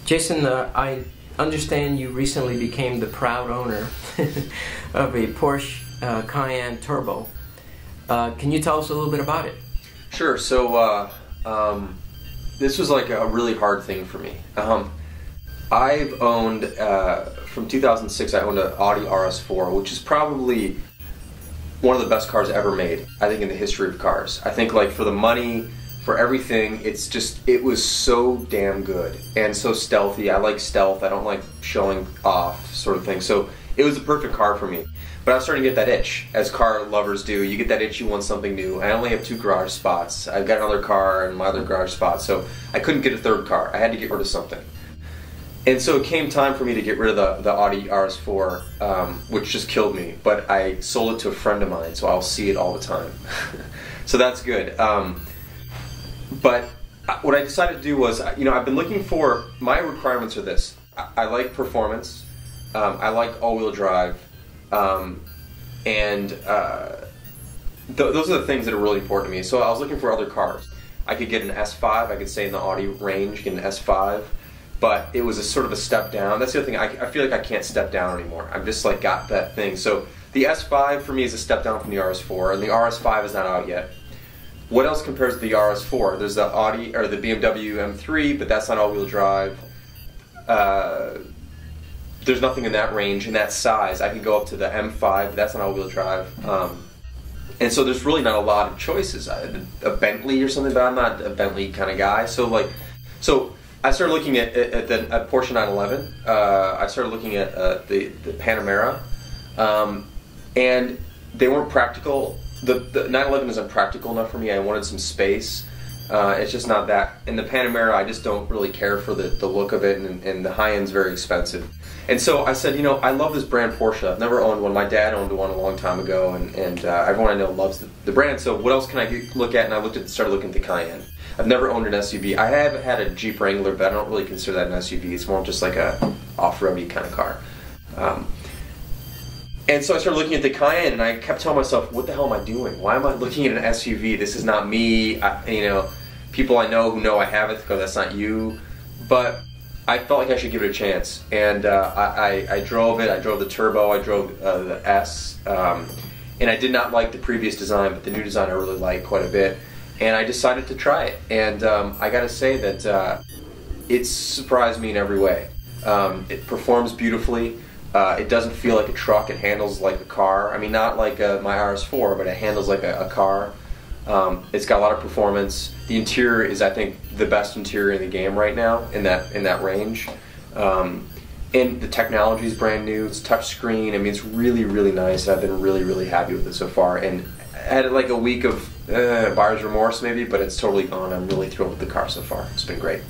Jason, I understand you recently became the proud owner of a Porsche Cayenne Turbo. Can you tell us a little bit about it? Sure. So this was like a really hard thing for me. I've owned, from 2006, I owned an Audi RS5, which is probably one of the best cars ever made, I think, in the history of cars. I think, like, for the money, for everything, it was so damn good and so stealthy. I like stealth. I don't like showing off sort of thing. So it was the perfect car for me. But I was starting to get that itch, as car lovers do. You get that itch, you want something new. I only have 2 garage spots. I've got another car in my other garage spot, so I couldn't get a 3rd car. I had to get rid of something. And so it came time for me to get rid of the Audi RS5, which just killed me. But I sold it to a friend of mine, so I'll see it all the time. So that's good. But what I decided to do was, I've been looking for, my requirements are this. I like performance, I like all-wheel drive, those are the things that are really important to me. So I was looking for other cars. I could get an S5, I could stay in the Audi range, get an S5, but it was a sort of a step down. That's the other thing, I feel like I can't step down anymore. I've just like got that thing. So the S5 for me is a step down from the RS4, and the RS5 is not out yet. What else compares to the RS4? There's the Audi or the BMW M3, but that's not all-wheel drive. There's nothing in that range, in that size. I can go up to the M5, but that's not all-wheel drive. And so there's really not a lot of choices. A Bentley or something, but I'm not a Bentley kind of guy. So I started looking at Porsche 911. I started looking at the Panamera, and they weren't practical. The 911 isn't practical enough for me. I wanted some space. It's just not that. And the Panamera, I just don't really care for the look of it, and the high end's very expensive. And so I said, I love this brand Porsche. I've never owned one. My dad owned one a long time ago, and everyone I know loves the brand. So what else can I look at? And I started looking at the Cayenne. I've never owned an SUV. I have had a Jeep Wrangler, but I don't really consider that an SUV. It's more just like a off-roady kind of car. And so I started looking at the Cayenne, and I kept telling myself, what the hell am I doing? Why am I looking at an SUV? This is not me. People I know who know I have it go, that's not you. But I felt like I should give it a chance. And I drove it. I drove the Turbo. I drove the S. And I did not like the previous design, but the new design I really like quite a bit. And I decided to try it. And I got to say that it surprised me in every way. It performs beautifully. It doesn't feel like a truck. It handles like a car. I mean, not like my RS4, but it handles like a car. It's got a lot of performance. The interior is, I think, the best interior in the game right now in that range. And the technology is brand new. It's touchscreen. I mean, it's really, really nice. I've been really, really happy with it so far. And I had like a week of buyer's remorse maybe, but it's totally gone. I'm really thrilled with the car so far. It's been great.